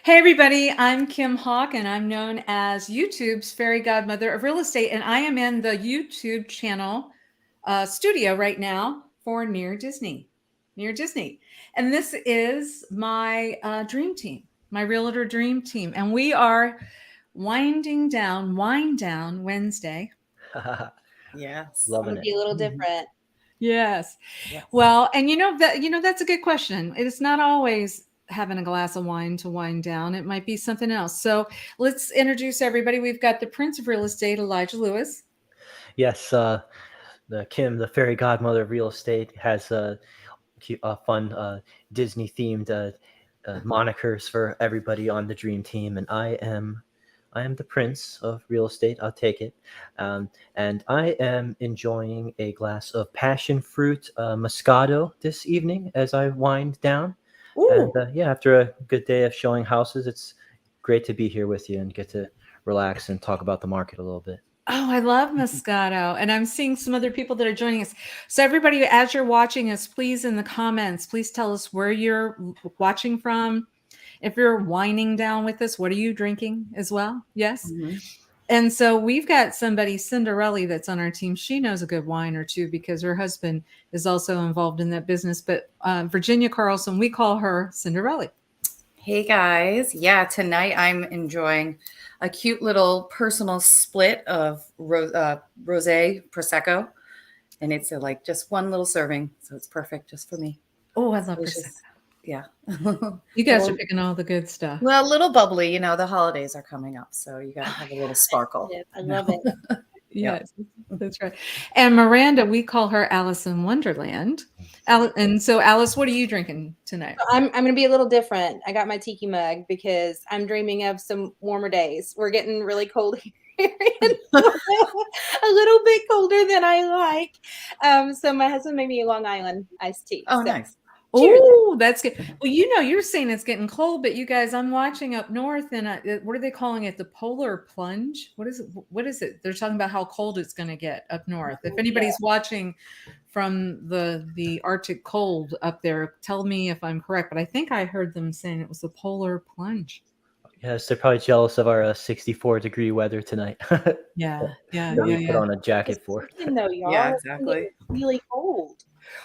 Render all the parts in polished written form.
Hey everybody, I'm Kim Hawk and I'm known as YouTube's fairy godmother of real estate. And I am in the YouTube channel studio right now for Near Disney. Near Disney. And this is my dream team, my Realtor Dream Team. And we are winding down, wind down Wednesday. Yes. I'm I'm gonna going be to a little different. Yes. Yes. Well, and that's a good question. It's not always having a glass of wine to wind down. It might be something else. So let's introduce everybody. We've got the Prince of Real Estate, Elijah Lewis. Yes, the Kim, the fairy godmother of real estate, has fun Disney themed monikers for everybody on the dream team, and I am the prince of real estate. I'll take it, and I am enjoying a glass of passion fruit Moscato this evening as I wind down. And Ooh. yeah, after a good day of showing houses, it's great to be here with you and get to relax and talk about the market a little bit. Oh, I love Moscato. And I'm seeing some other people that are joining us. So everybody, as you're watching us, please in the comments, please tell us where you're watching from. If you're winding down with us, what are you drinking as well? Yes. Mhm. And so we've got somebody, Cinderella, that's on our team. She knows a good wine or two because her husband is also involved in that business. But Virginia Carlson, we call her Cinderella. Hey guys. Yeah, tonight I'm enjoying a cute little personal split of rosé prosecco, and it's like just one little serving, so it's perfect just for me. Oh, I love Prosecco. Delicious. Yeah. You guys are picking all the good stuff. Well, a little bubbly, the holidays are coming up, so you got to have a little sparkle. Oh, I love it. Yeah. Yes, that's right. And Miranda, we call her Alice in Wonderland. And so, Alice, what are you drinking tonight? I'm gonna be a little different. I got my tiki mug because I'm dreaming of some warmer days. We're getting really cold here, a little bit colder than I like. So my husband made me a Long Island iced tea. Oh, So nice. cheers. Oh, that's good. Well, you're saying it's getting cold, but you guys, I'm watching up north, and what are they calling it? The polar plunge? What is it? What is it? They're talking about how cold it's going to get up north. If anybody's watching from the Arctic cold up there, tell me if I'm correct. But I think I heard them saying it was the polar plunge. Yes, they're probably jealous of our 64-degree weather tonight Yeah, yeah, that yeah, we put yeah. on a Just jacket for. though, y'all. Yeah, It's gonna get exactly. really cold.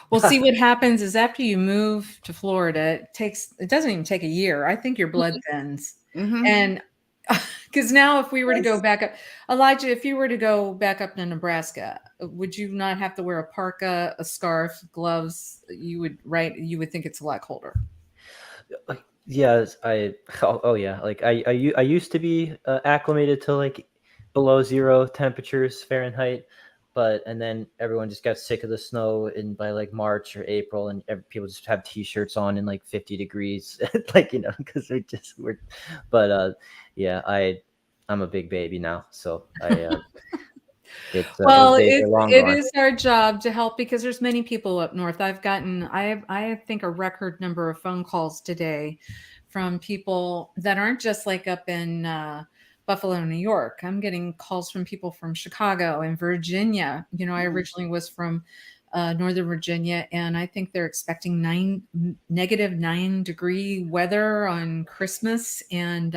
Well, see what happens is after you move to Florida, it doesn't even take a year. I think your blood thins. Mm-hmm. And because now if we were to go Yes. back up, Elijah, if you were to go back up to Nebraska, would you not have to wear a parka, a scarf, gloves? You would think it's a lot colder. Yes, oh yeah, like I used to be acclimated to like below zero temperatures Fahrenheit, but and then everyone just got sick of the snow in by like March or April, and people just have t-shirts on in like 50 degrees, like because we're, but yeah, I'm a big baby now, so those Well, days are long it gone. is our job to help because there's many people up north. I think a record number of phone calls today from people that aren't just like up in Buffalo, New York. I'm getting calls from people from Chicago and Virginia. I originally was from Northern Virginia, and I think they're expecting -9 degree weather on Christmas, and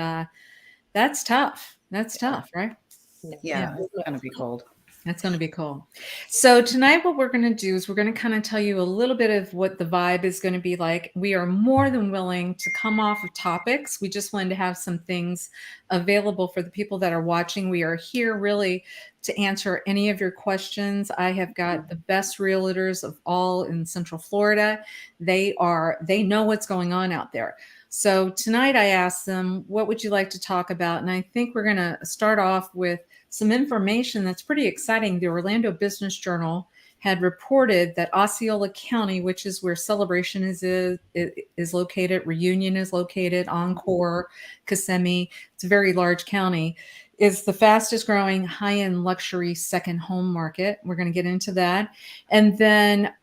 that's tough. That's tough, right? Yeah. Yeah, it's gonna be cold. That's going to be cool. So tonight what we're going to do is we're going to kind of tell you a little bit of what the vibe is going to be like. We are more than willing to come off of topics. We just wanted to have some things available for the people that are watching. We are here really to answer any of your questions. I have got the best realtors of all in Central Florida. They know what's going on out there. So tonight I asked them, what would you like to talk about? And I think we're going to start off with some information that's pretty exciting. The Orlando Business Journal had reported that Osceola County, which is where Celebration is located, Reunion is located, Encore, Kissimmee, it's a very large county, is the fastest growing high-end luxury second home market. We're going to get into that. And then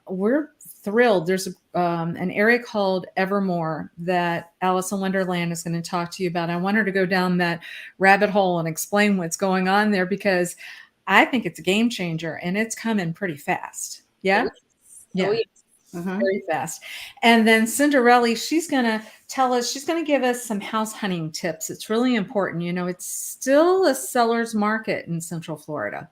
we're thrilled. There's an area called Evermore that Alice in Wonderland is going to talk to you about. I want her to go down that rabbit hole and explain what's going on there because I think it's a game changer and it's coming pretty fast. Yeah. Oh, Yeah. yes. Mhm. very fast. And then Cinderella, she's going to tell us, she's going to give us some house hunting tips. It's really important. You know, it's still a seller's market in Central Florida.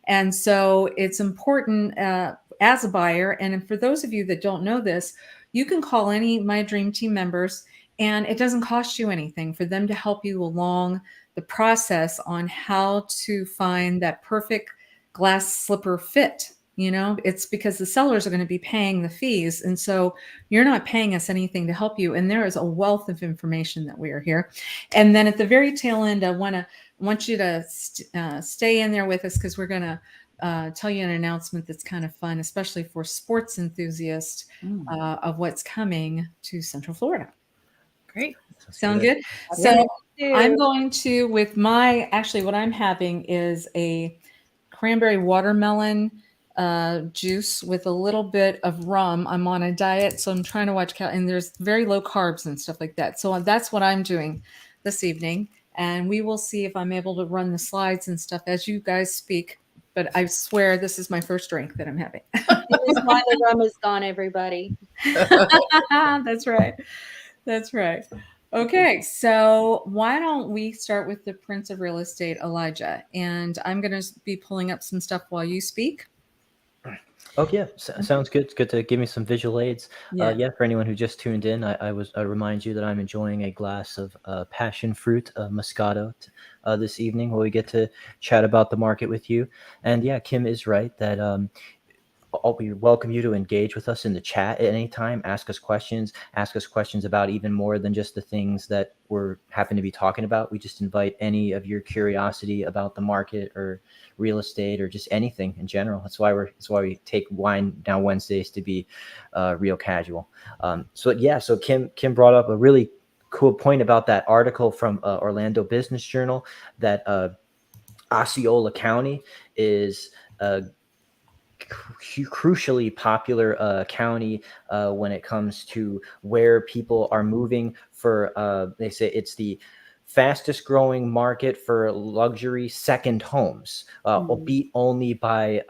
And so it's important as a buyer. And for those of you that don't know this, you can call any of my Dream Team members, and it doesn't cost you anything for them to help you along the process on how to find that perfect glass slipper fit. You know, it's because the sellers are going to be paying the fees. And so you're not paying us anything to help you. And there is a wealth of information that we are here. And then at the very tail end, want you to stay in there with us because we're going to tell you an announcement that's kind of fun, especially for sports enthusiasts Mm, of what's coming to Central Florida. great. Sounds Sound good. good? Yeah. So I'm Dude. going to, with my, actually, what I'm having is a cranberry watermelon juice with a little bit of rum. I'm on a diet, so I'm trying to watch and there's very low carbs and stuff like that. So that's what I'm doing this evening, and we will see if I'm able to run the slides and stuff as you guys speak. But I swear this is my first drink that I'm having. This is why the rum is gone, everybody. That's right. That's right. Okay, so why don't we start with the Prince of Real Estate, Elijah? And I'm going to be pulling up some stuff while you speak. Oh yeah, sounds good. It's good to give me some visual aids. Yeah. Yeah, for anyone who just tuned in, I remind you that I'm enjoying a glass of passion fruit Moscato this evening, where we get to chat about the market with you. And yeah, Kim is right that we welcome you to engage with us in the chat at any time. Ask us questions about even more than just the things that we're happen to be talking about. We just invite any of your curiosity about the market or real estate or just anything in general. That's why we take Wine Down Wednesdays to be real casual. So Kim brought up a really cool point about that article from Orlando Business Journal that Osceola County is crucially popular county when it comes to where people are moving for. They say it's the fastest growing market for luxury second homes, beat only by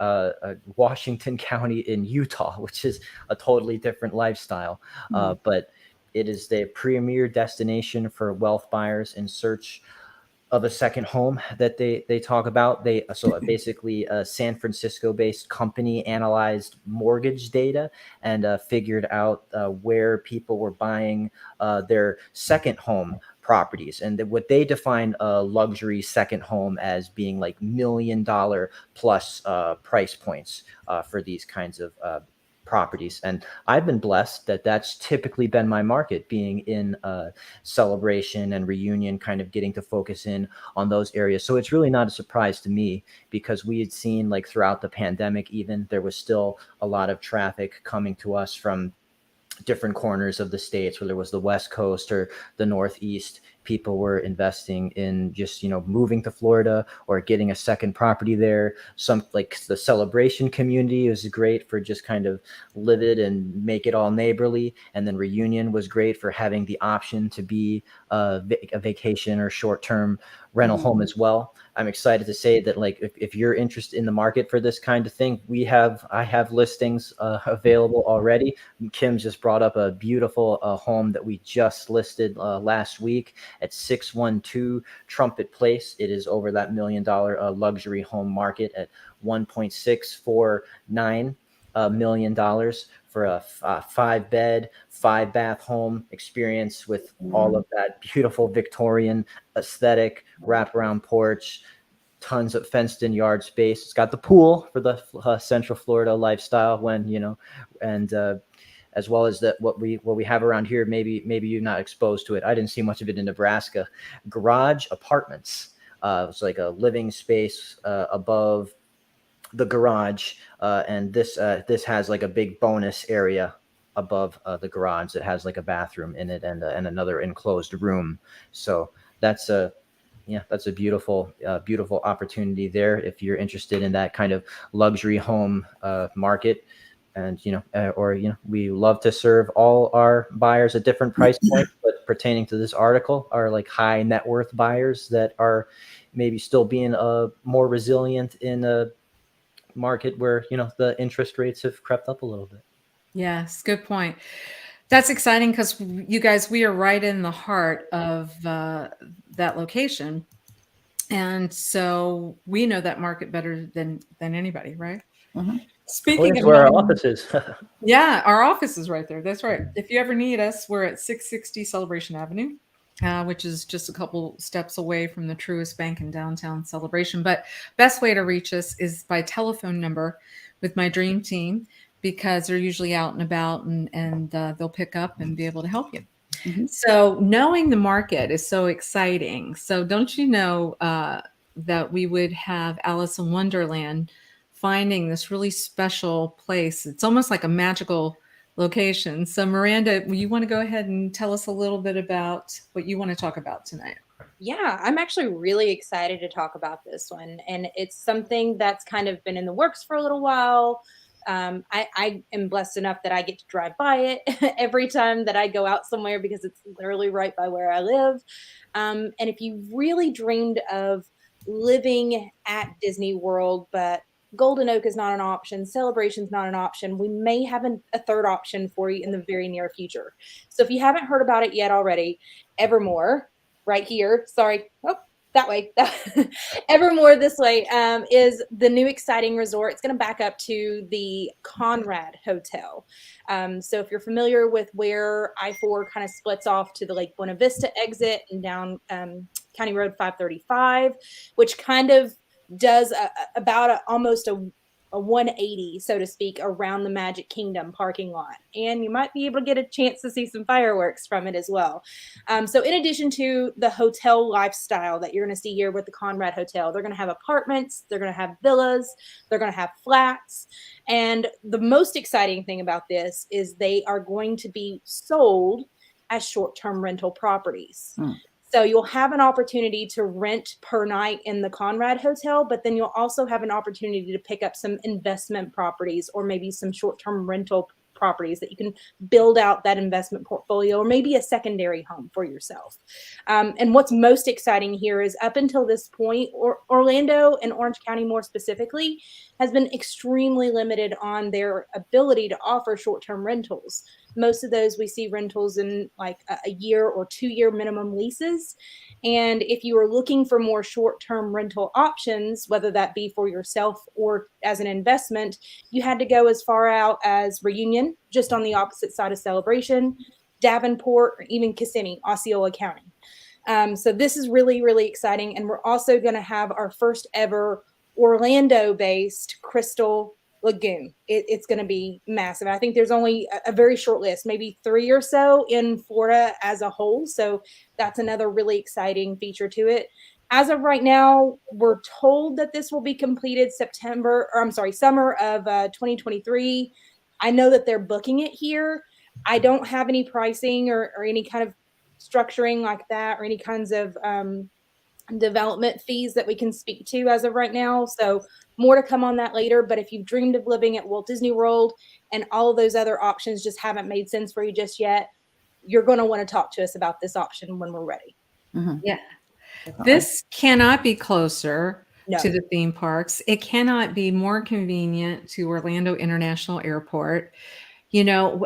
Washington County in Utah, which is a totally different lifestyle. But it is the premier destination for wealth buyers in search of a second home that they talk about. They so basically a San Francisco based company analyzed mortgage data and figured out where people were buying their second home properties, and what they define a luxury second home as being like $1 million plus price points for these kinds of properties. And I've been blessed that that's typically been my market, being in celebration and reunion, kind of getting to focus in on those areas. So it's really not a surprise to me, because we had seen, like, throughout the pandemic, even there was still a lot of traffic coming to us from different corners of the states, whether it was the West Coast or the Northeast. People were investing in just, moving to Florida or getting a second property there. Some, like the celebration community, was great for just kind of live it and make it all neighborly. And then reunion was great for having the option to be a vacation or short-term rental home as well. I'm excited to say that, like, if you're interested in the market for this kind of thing, I have listings available already. Kim just brought up a beautiful home that we just listed last week at 612 Trumpet Place. It is over that $1 million luxury home market at $1.649 $1 million for a 5-bed, 5-bath home experience with all of that beautiful Victorian aesthetic, wraparound porch, tons of fenced-in yard space. It's got the pool for the Central Florida lifestyle, and as well as that what we have around here. Maybe you're not exposed to it. I didn't see much of it in Nebraska. Garage apartments. It's like a living space above the garage, and this has like a big bonus area above the garage that has like a bathroom in it and another enclosed room. So that's a that's a beautiful opportunity there if you're interested in that kind of luxury home market. And we love to serve all our buyers at different price points, but pertaining to this article are like high net worth buyers that are maybe still being more resilient in a market where the interest rates have crept up a little bit. Yes, good point. That's exciting because you guys, we are right in the heart of that location. And so we know that market better than anybody, right? Mhm. Oh, Speaking yes, of where our knowing, office is. yeah, our office is right there. That's right. If you ever need us, we're at 660 Celebration Avenue, which is just a couple steps away from the Truist Bank in downtown Celebration. But best way to reach us is by telephone number with my dream team because they're usually out and about and they'll pick up and be able to help you. Mhm. So knowing the market is so exciting. So don't you know that we would have Alice in Wonderland finding this really special place? It's almost like a magical location. So Miranda, you want to go ahead and tell us a little bit about what you want to talk about tonight? Yeah, I'm actually really excited to talk about this one. And it's something that's kind of been in the works for a little while. I am blessed enough that I get to drive by it every time that I go out somewhere because it's literally right by where I live. And if you really dreamed of living at Disney World, but Golden Oak is not an option, Celebration's not an option, we may have a third option for you in the very near future. So if you haven't heard about it yet already, Evermore, right here. Sorry. Oh, that way. Evermore this way is the new exciting resort. It's going to back up to the Conrad Hotel. So if you're familiar with where I-4 kind of splits off to the Lake Buena Vista exit and down County Road 535, which kind of does almost a 180, so to speak, around the Magic Kingdom parking lot. And you might be able to get a chance to see some fireworks from it as well. So in addition to the hotel lifestyle that you're going to see here with the Conrad Hotel, they're going to have apartments, they're going to have villas, they're going to have flats. And the most exciting thing about this is they are going to be sold as short-term rental properties. Mm. So you'll have an opportunity to rent per night in the Conrad Hotel, but then you'll also have an opportunity to pick up some investment properties or maybe some short-term rental properties that you can build out that investment portfolio or maybe a secondary home for yourself. And what's most exciting here is up until this point, Orlando and Orange County more specifically has been extremely limited on their ability to offer short-term rentals. Most of those we see rentals in like a year or 2-year minimum leases. And if you are looking for more short-term rental options, whether that be for yourself or as an investment, you had to go as far out as Reunion, just on the opposite side of Celebration, Davenport, or even Kissimmee, Osceola County. So this is really, really exciting. And we're also going to have our first ever Orlando-based Crystal Lagoon. It's going to be massive. I think there's only a very short list, maybe 3 or so in Florida as a whole. So that's another really exciting feature to it. As of right now, we're told that this will be completed summer of 2023. I know that they're booking it here. I don't have any pricing or any kind of structuring like that or any kinds of development fees that we can speak to as of right now. So more to come on that later. But if you've dreamed of living at Walt Disney World and all of those other options just haven't made sense for you just yet, you're going to want to talk to us about this option when we're ready. Mhm. Yeah. Definitely. This cannot be closer No. to the theme parks. It cannot be more convenient to Orlando International Airport. You know,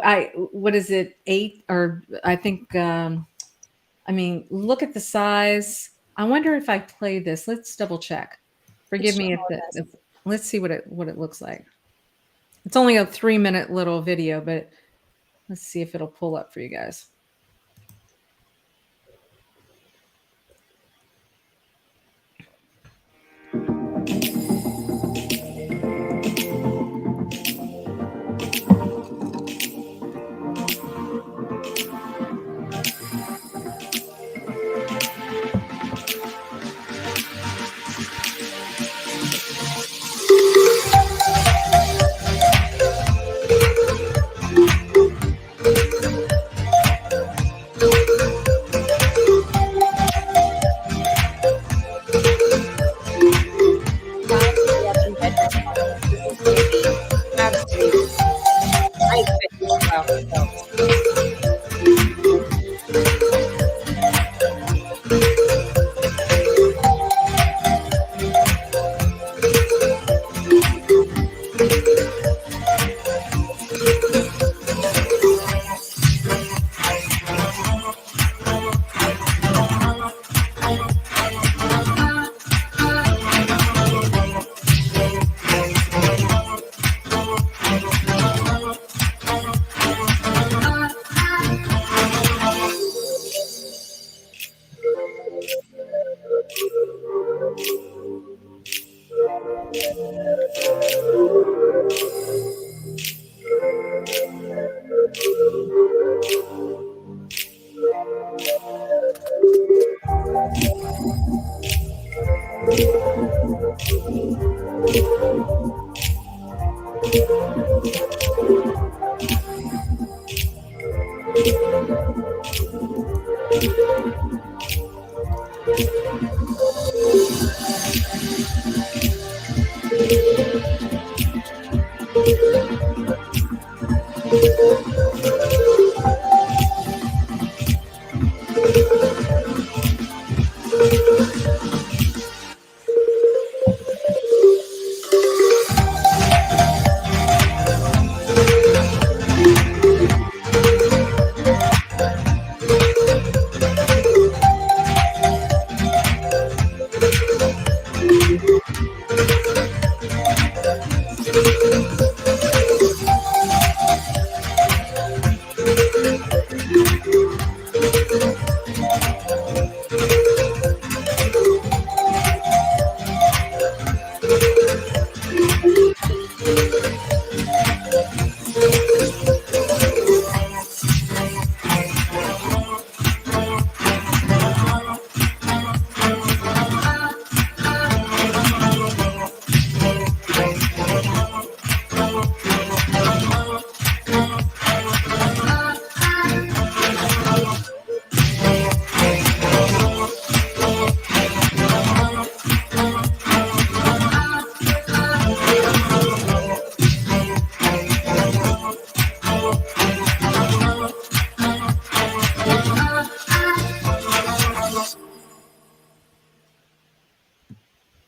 what is it, 8 or I think I mean, look at the size. I wonder if I play this. Let's double check. Forgive It's me ginormous. if let's see what it looks like. It's only a 3-minute little video, but let's see if it'll pull up for you guys.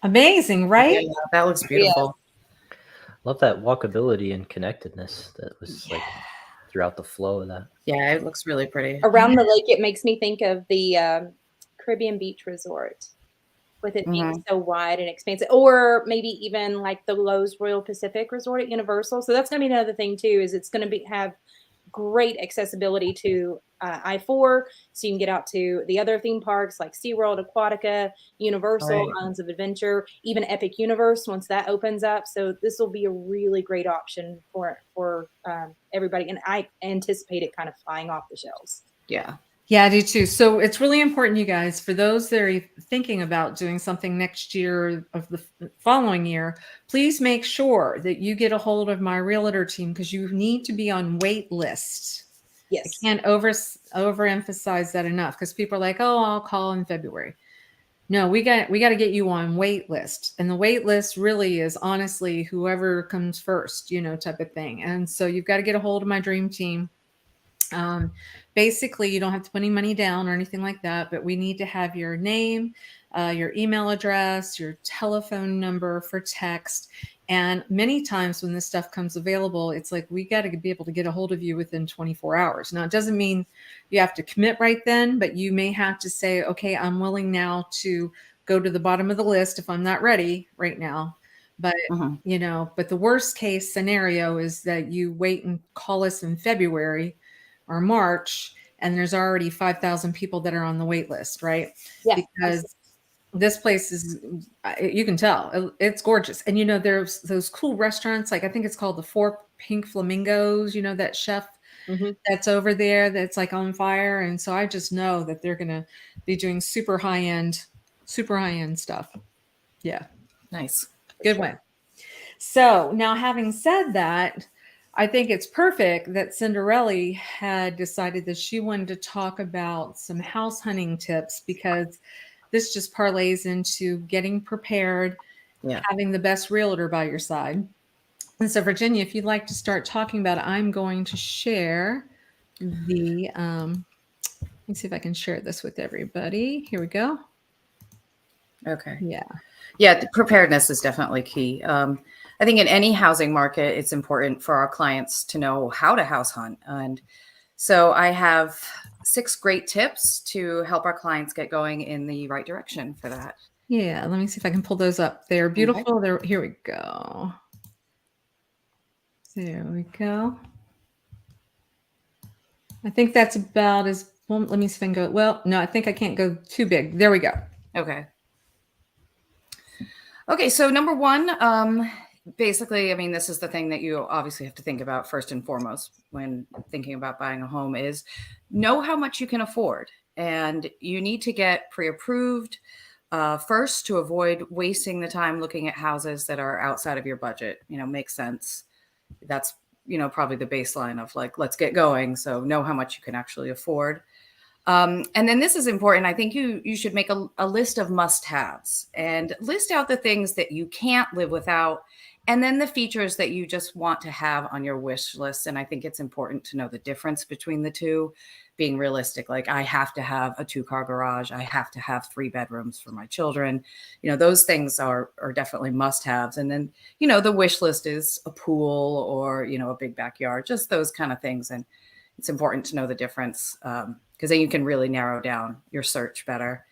Amazing, right? Yeah, that looks beautiful. Love that walkability and connectedness that was like throughout the flow of that. Yeah, it looks really pretty. Around the lake, it makes me think of the Caribbean Beach Resort with it being Mhm. so wide and expansive, or maybe even like the Lowe's Royal Pacific Resort at Universal. So that's going to be another thing too, is it's going to be have great accessibility to I-4, so you can get out to the other theme parks like SeaWorld, Aquatica, Universal, Right. Islands of Adventure, even Epic Universe once that opens up. So this will be a really great option for everybody, and I anticipate it kind of flying off the shelves. Yeah. Yeah, I do too. So it's really important, you guys, for those that are thinking about doing something next year of the following year, please make sure that you get a hold of my realtor team, because you need to be on wait list. I Yes. can't overemphasize that enough, because people are like, oh, I'll call in February. No, we got to get you on wait list. And the wait list really is honestly whoever comes first, type of thing. And so you've got to get a hold of my dream team. Basically, you don't have to put any money down or anything like that, but we need to have your name, your email address, your telephone number for text. And many times when this stuff comes available, it's like we got to be able to get a hold of you within 24 hours. Now, it doesn't mean you have to commit right then, but you may have to say, okay, I'm willing now to go to the bottom of the list if I'm not ready right now. But Mhm. but the worst case scenario is that you wait and call us in February or March, and there's already 5,000 people that are on the wait list, right? Yeah. Because this place is, you can tell, it's gorgeous. And, there's those cool restaurants, like I think it's called the Four Pink Flamingos, that chef Mm-hmm. that's over there that's like on fire. And so I just know that they're going to be doing super high end stuff. Yeah. Nice. Good Sure. one. So now, having said that, I think it's perfect that Cinderella had decided that she wanted to talk about some house hunting tips, because this just parlays into getting prepared, Yeah. having the best realtor by your side. And so, Virginia, if you'd like to start talking about it, I'm going to share the. Let me see if I can share this with everybody. Here we go. Okay. Yeah. Yeah, the preparedness is definitely key. I think in any housing market, it's important for our clients to know how to house hunt. And so I have 6 great tips to help our clients get going in the right direction for that. Yeah. Let me see if I can pull those up. They're beautiful. Here we go. There we go. I think that's about as well. Let me see if I can go. Well, no, I think I can't go too big. There we go. Okay. Okay, so number 1, basically, I mean, this is the thing that you obviously have to think about first and foremost when thinking about buying a home is know how much you can afford. And you need to get pre-approved first to avoid wasting the time looking at houses that are outside of your budget. Makes sense. That's, probably the baseline of like, let's get going. So know how much you can actually afford. And then this is important. I think you should make a list of must-haves and list out the things that you can't live without, and then the features that you just want to have on your wish list. And I think it's important to know the difference between the two, being realistic. Like, I have to have a 2-car garage. I have to have 3 bedrooms for my children. Those things are definitely must-haves. And then, the wish list is a pool or, a big backyard, just those kind of things. And it's important to know the difference, because then you can really narrow down your search better.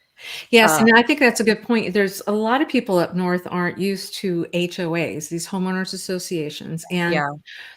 Yes, and I think that's a good point. There's a lot of people up north aren't used to HOAs, these homeowners associations. And Yeah,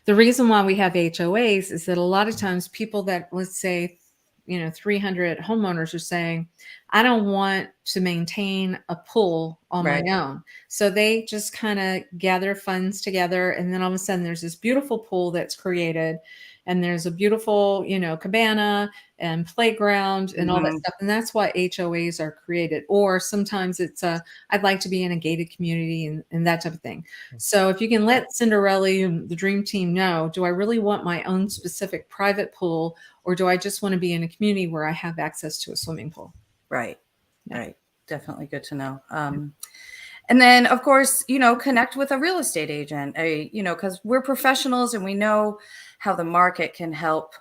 the reason why we have HOAs is that a lot of times people that, let's say, 300 homeowners are saying, I don't want to maintain a pool on my right. own. So they just kind of gather funds together. And then all of a sudden there's this beautiful pool that's created. And there's a beautiful, cabana and playground and all that Mhm. stuff. And that's why HOAs are created. Or sometimes it's I'd like to be in a gated community and that type of thing. So if you can let Cinderella and the Dream Team know, do I really want my own specific private pool, or do I just want to be in a community where I have access to a swimming pool? Right. Yeah. Right. Definitely good to know. And then, of course, connect with a real estate agent, because we're professionals and we know how the market can help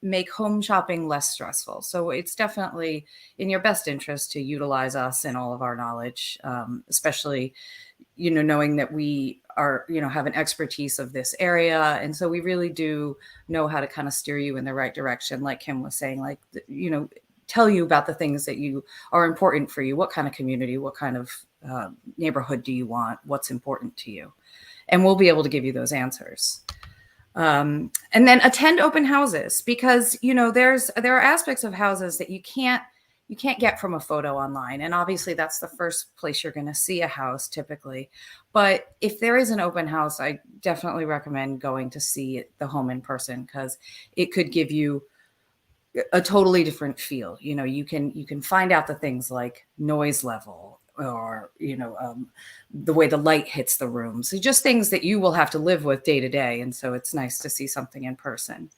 make home shopping less stressful. So it's definitely in your best interest to utilize us and all of our knowledge, especially, knowing that we are, have an expertise of this area. And so we really do know how to kind of steer you in the right direction. Like Kim was saying, like, tell you about the things that you are important for you. What kind of community, what kind of neighborhood do you want? What's important to you? And we'll be able to give you those answers. And then attend open houses, because there are aspects of houses that you can't get from a photo online, and obviously that's the first place you're going to see a house typically. But if there is an open house, I definitely recommend going to see the home in person, because it could give you a totally different feel. You can find out the things like noise level, or the way the light hits the room. So just things that you will have to live with day to day. And so it's nice to see something in person.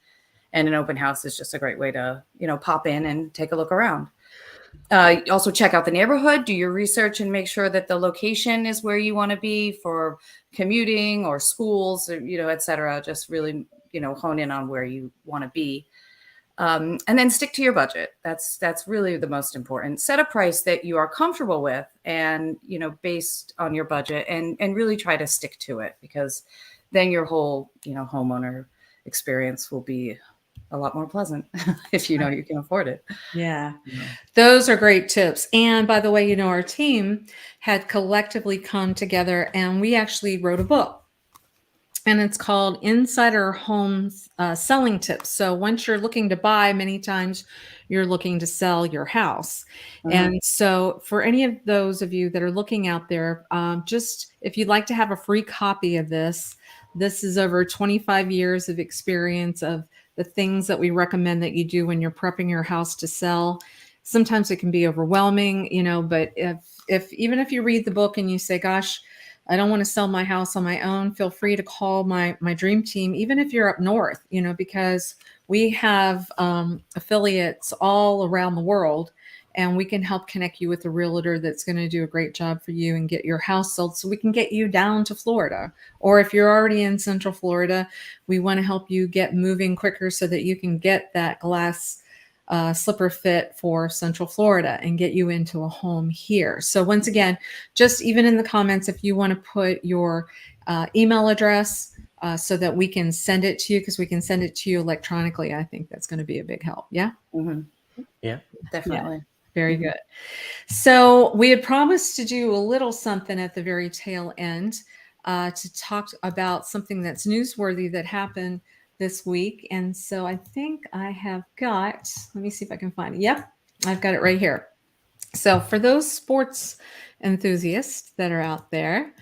And an open house is just a great way to pop in and take a look around. Also check out the neighborhood, do your research, and make sure that the location is where you want to be for commuting or schools, or et cetera. Just really hone in on where you want to be. And then stick to your budget. That's really the most important. Set a price that you are comfortable with, and based on your budget, and really try to stick to it, because then your whole homeowner experience will be a lot more pleasant if you can afford it. Yeah. Yeah. Those are great tips. And by the way, our team had collectively come together and we actually wrote a book. And it's called Insider Homes Selling Tips. So once you're looking to buy, many times you're looking to sell your house. Mhm. And so for any of those of you that are looking out there, just if you'd like to have a free copy of this is over 25 years of experience of the things that we recommend that you do when you're prepping your house to sell. Sometimes it can be overwhelming, but if even if you read the book and you say, gosh, I don't want to sell my house on my own, feel free to call my dream team, even if you're up north, because we have affiliates all around the world, and we can help connect you with a realtor that's going to do a great job for you and get your house sold, so we can get you down to Florida. Or if you're already in Central Florida, we want to help you get moving quicker so that you can get that glass slipper fit for Central Florida and get you into a home here. So once again, just even in the comments, if you want to put your email address so that we can send it to you, because we can send it to you electronically, I think that's going to be a big help. Yeah. Mhm. Yeah. Definitely. Very Mhm. good. So we had promised to do a little something at the very tail end to talk about something that's newsworthy that happened this week. And so I think I have got, let me see if I can find it. Yep, I've got it right here. So for those sports enthusiasts that are out there,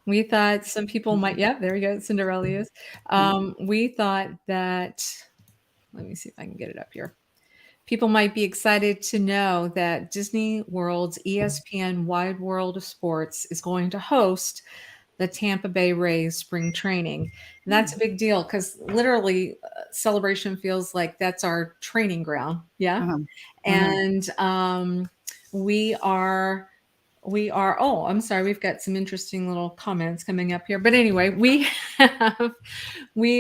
we thought some people might, yeah, there we go, Cinderella is. We thought that, let me see if I can get it up here. people might be excited to know that Disney World's ESPN Wide World of Sports is going to host the Tampa Bay Rays spring training. And that's a big deal because literally Celebration feels like that's our training ground. Yeah. Mhm. And we are oh, I'm sorry, we've got some interesting little comments coming up here, but anyway, we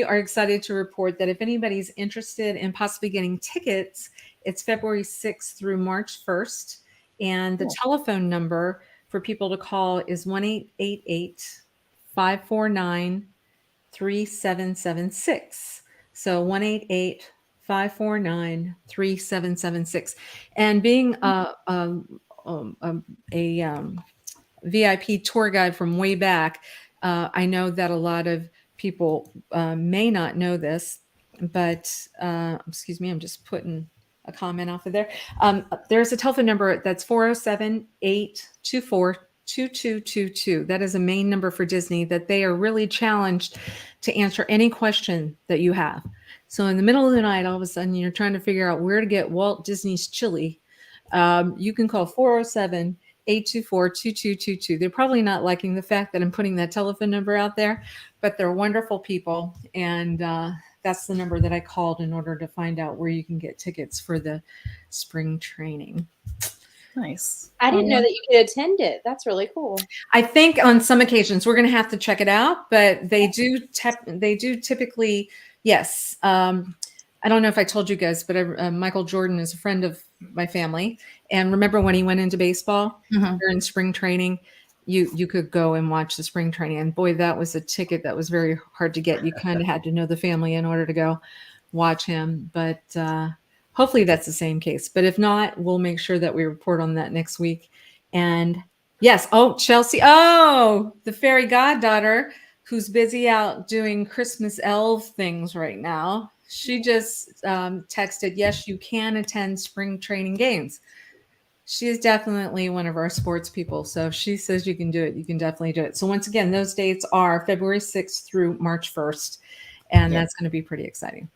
are excited to report that if anybody's interested in possibly getting tickets, it's February 6th through March 1st, and the telephone number for people to call is 1-888-549-3776. So 1-888-549-3776. And being a VIP tour guide from way back, I know that a lot of people may not know this, but excuse me, I'm just putting a comment off of there. There's a telephone number that's 407-824-2222. That is a main number for Disney that they are really challenged to answer any question that you have. So in the middle of the night, all of a sudden, you're trying to figure out where to get Walt Disney's chili. You can call 407-824-2222. They're probably not liking the fact that I'm putting that telephone number out there, but they're wonderful people. And that's the number that I called in order to find out where you can get tickets for the spring training. Nice. I didn't know that you could attend it. That's really cool. I think on some occasions we're going to have to check it out, but they do typically, yes. I don't know if I told you guys, but Michael Jordan is a friend of my family. And remember when he went into baseball during spring training, you could go and watch the spring training. And boy, that was a ticket that was very hard to get. You kind of had to know the family in order to go watch him. But hopefully that's the same case. But if not, we'll make sure that we report on that next week. And yes, oh, Chelsea, oh, the fairy goddaughter who's busy out doing Christmas elf things right now. She just texted, yes, you can attend spring training games. She is definitely one of our sports people. So if she says you can do it, you can definitely do it. So once again, those dates are February 6th through March 1st. And that's going to be pretty exciting.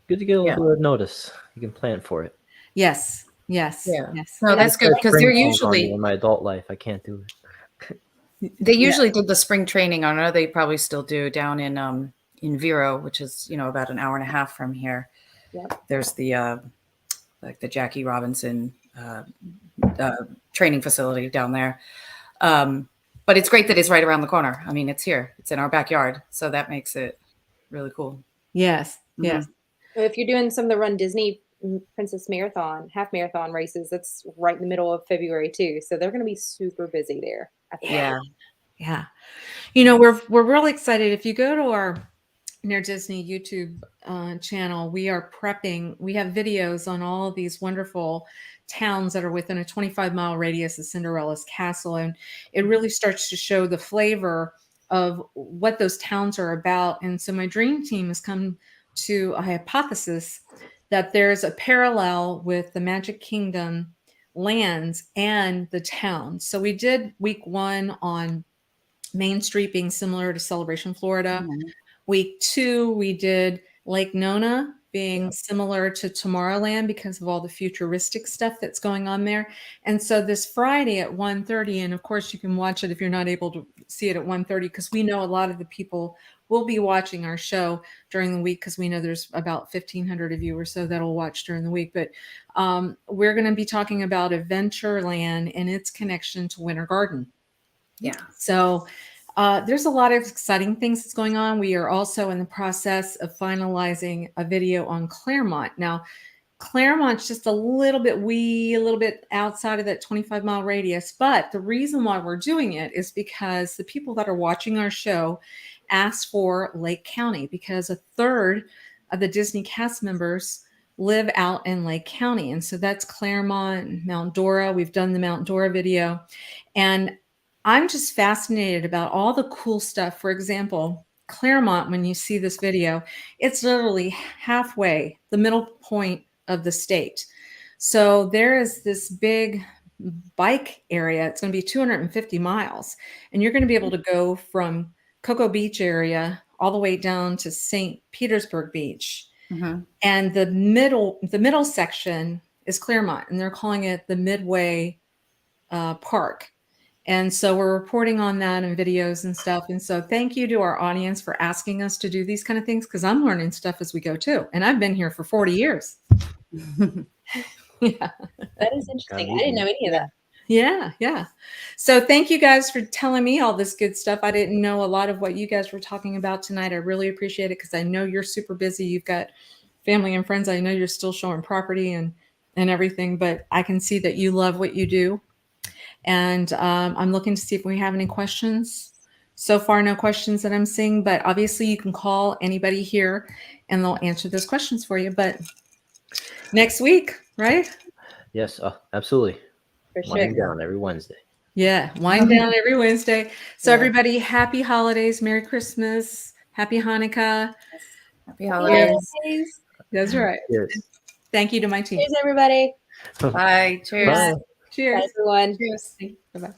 Good to get a little bit of notice. You can plan for it. Yes. Yes. Yeah. Yes. No, that's good because they're usually in my adult life. I can't do it. they usually did the spring training. I know they probably still do down in Vero, which is about an hour and a half from here. Yep. There's the like the Jackie Robinson training facility down there. But it's great that it's right around the corner. I mean, it's here. It's in our backyard, so that makes it really cool. Yes. Yes. If you're doing some of the Run Disney Princess Marathon, half marathon races, that's right in the middle of February too. So they're going to be super busy there. I think. Yeah. Yeah. We're really excited. If you go to our Near Disney YouTube channel, we are prepping. We have videos on all of these wonderful towns that are within a 25-mile radius of Cinderella's castle. And it really starts to show the flavor of what those towns are about. And so my dream team has come to a hypothesis that there's a parallel with the Magic Kingdom lands and the towns. So we did week 1 on Main Street being similar to Celebration Florida. Week 2, we did Lake Nona being similar to Tomorrowland because of all the futuristic stuff that's going on there. And so this Friday at 1:30, and of course you can watch it if you're not able to see it at 1:30, because we know a lot of the people will be watching our show during the week, because we know there's about 1,500 of you or so that'll watch during the week. But we're going to be talking about Adventureland and its connection to Winter Garden. Yeah. So there's a lot of exciting things that's going on. We are also in the process of finalizing a video on Claremont. Now, Claremont's just a little bit outside of that 25-mile radius. But the reason why we're doing it is because the people that are watching our show asked for Lake County, because a third of the Disney cast members live out in Lake County. And so that's Claremont, Mount Dora. We've done the Mount Dora video. And I'm just fascinated about all the cool stuff. For example, Claremont, when you see this video, it's literally halfway, the middle point of the state. So there is this big bike area. It's going to be 250 miles. And you're going to be able to go from Cocoa Beach area all the way down to St. Petersburg Beach. And the middle section is Claremont, and they're calling it the Midway Park. And so we're reporting on that and videos and stuff. And so thank you to our audience for asking us to do these kind of things, because I'm learning stuff as we go too. And I've been here for 40 years. Yeah. That is interesting. I didn't know any of that. Yeah, yeah. So thank you guys for telling me all this good stuff. I didn't know a lot of what you guys were talking about tonight. I really appreciate it, because I know you're super busy. You've got family and friends. I know you're still showing property and everything, but I can see that you love what you do. And I'm looking to see if we have any questions. So far, no questions that I'm seeing, but obviously you can call anybody here and they'll answer those questions for you. But next week, right? Yes, absolutely. For sure. Winding down every Wednesday. Yeah, wind down every Wednesday. So Yeah. everybody, happy holidays, Merry Christmas, Happy Hanukkah. Happy holidays. Holidays. That's right. Cheers. Thank you to my team. Cheers, everybody. Bye. Cheers. Bye. Cheers. Bye, everyone. Cheers. Bye-bye.